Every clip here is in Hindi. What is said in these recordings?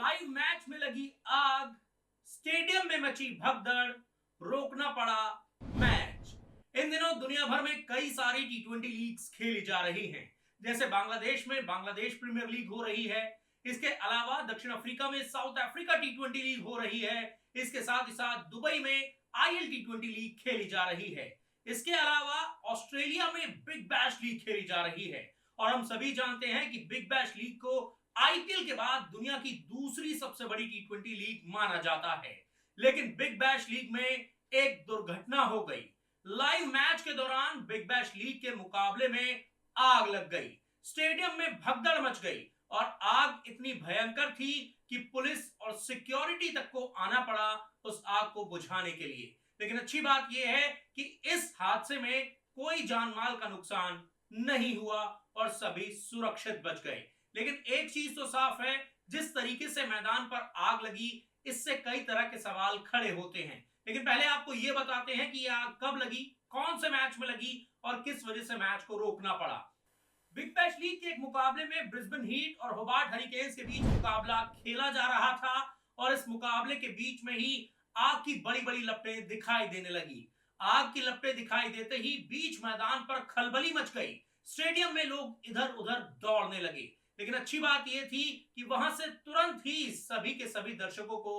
लाइव मैच में लगी आग, स्टेडियम में मची भगदड़, रोकना पड़ा मैच। इन दिनों दुनिया भर में कई सारी टी20 लीग्स खेली जा रही हैं। जैसे बांग्लादेश में बांग्लादेश प्रीमियर लीग हो रही है। इसके अलावा दक्षिण अफ्रीका में साउथ अफ्रीका टी20 लीग हो रही है। इसके साथ ही साथ दुबई में आईएल टी20 लीग खेली जा रही है। इसके अलावा ऑस्ट्रेलिया में बिग बैश लीग खेली जा रही है। और हम सभी जानते हैं कि बिग बैश लीग को आईपीएल के बाद दुनिया की दूसरी सबसे बड़ी टी20 लीग माना जाता है। लेकिन बिग बैश लीग में एक दुर्घटना हो गई। लाइव मैच के दौरान बिग बैश लीग के मुकाबले में आग लग गई, स्टेडियम में भगदड़ मच गई और आग इतनी भयंकर थी कि पुलिस और सिक्योरिटी तक को आना पड़ा उस आग को बुझाने के लिए। लेकिन अच्छी बात यह है कि इस हादसे में कोई जान माल का नुकसान नहीं हुआ और सभी सुरक्षित बच गए। लेकिन एक चीज तो साफ है, जिस तरीके से मैदान पर आग लगी इससे कई तरह के सवाल खड़े होते हैं। लेकिन पहले आपको यह बताते हैं कि यह आग कब लगी, कौन से मैच में लगी और किस वजह से मैच को रोकना पड़ा। बिग बैश लीग के एक मुकाबले में ब्रिस्बेन हीट और होबार्ट हरिकेन्स के बीच मुकाबला खेला जा रहा था और इस मुकाबले के बीच में ही आग की बड़ी बड़ी लपटें दिखाई देने लगी। आग की लपटें दिखाई देते ही बीच मैदान पर खलबली मच गई। स्टेडियम में लोग इधर उधर दौड़ने लगे। लेकिन अच्छी बात यह थी कि वहां से तुरंत ही सभी के सभी दर्शकों को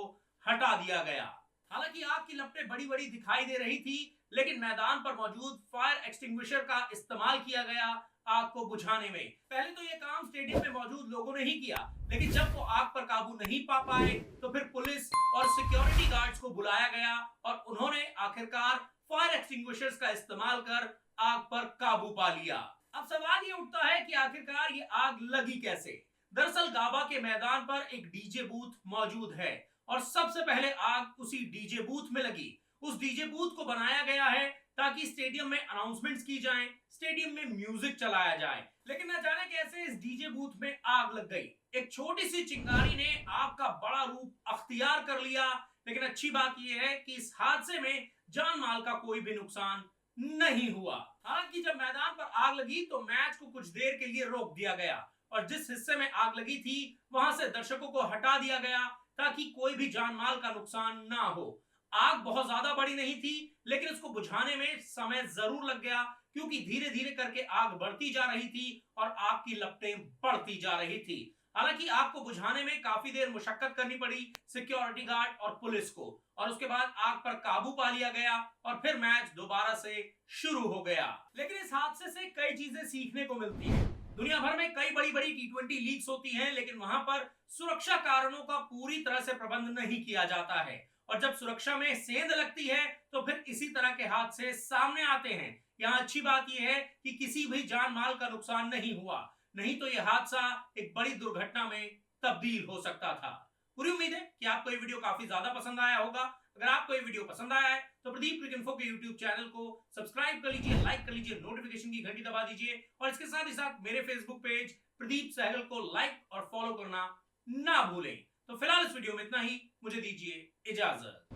हटा दिया गया। हालांकि आग की लपटें बड़ी बड़ी दिखाई दे रही थी, लेकिन मैदान पर मौजूद फायर एक्सटिंग्विशर का इस्तेमाल किया गया आग को बुझाने में। पहले तो यह काम स्टेडियम में मौजूद लोगों ने ही किया, लेकिन जब वो आग पर काबू नहीं पा पाए तो फिर पुलिस और सिक्योरिटी गार्ड्स को बुलाया गया और उन्होंने आखिरकार फायर एक्सटिंग्विशर्स का इस्तेमाल कर आग पर काबू पा लिया। अब सवाल ये उठता है कि आखिरकार ये आग लगी कैसे। दरअसल गाबा के मैदान पर एक डीजे बूथ मौजूद है और सबसे पहले आग उसी डीजे बूथ में लगी। उस डीजे बूथ को बनाया गया है ताकि स्टेडियम में अनाउंसमेंट्स की जाएं, स्टेडियम में म्यूजिक चलाया जाए। लेकिन न जाने कैसे इस डीजे बूथ में आग लग गई। एक छोटी सी चिंगारी ने आग का बड़ा रूप अख्तियार कर लिया। लेकिन अच्छी बात यह है कि इस हादसे में जान माल का कोई भी नुकसान नहीं हुआ। हालांकि जब मैदान पर आग लगी तो मैच को कुछ देर के लिए रोक दिया गया और जिस हिस्से में आग लगी थी वहां से दर्शकों को हटा दिया गया ताकि कोई भी जान माल का नुकसान ना हो। आग बहुत ज्यादा बड़ी नहीं थी, लेकिन उसको बुझाने में समय जरूर लग गया क्योंकि धीरे धीरे करके आग बढ़ती जा रही थी और आग की लपटें बढ़ती जा रही थी। हालांकि आग को बुझाने में काफी देर मुशक्कत करनी पड़ी सिक्योरिटी गार्ड और पुलिस को और उसके बाद आग पर काबू पा लिया गया और फिर मैच दोबारा से शुरू हो गया। लेकिन इस हादसे से कई चीजें सीखने को मिलती हैं। दुनिया भर में कई बड़ी बड़ी टी20 लीग्स होती हैं, लेकिन वहां पर सुरक्षा कारणों का पूरी तरह से प्रबंध नहीं किया जाता है और जब सुरक्षा में सेंध लगती है तो फिर इसी तरह के हादसे सामने आते हैं। यहाँ अच्छी बात यह है कि किसी भी जान माल का नुकसान नहीं हुआ, नहीं तो यह हादसा एक बड़ी दुर्घटना में तब्दील हो सकता था। पूरी उम्मीद है कि आपको ये वीडियो काफी ज्यादा पसंद आया होगा। अगर आपको ये वीडियो पसंद आया है तो प्रदीप क्रिकइंफो के यूट्यूब चैनल को सब्सक्राइब कर लीजिए, लाइक कर लीजिए, नोटिफिकेशन की घंटी दबा दीजिए और इसके साथ ही साथ मेरे फेसबुक पेज प्रदीप सहगल को लाइक और फॉलो करना ना भूलें। तो फिलहाल इस वीडियो में इतना ही, मुझे दीजिए इजाजत।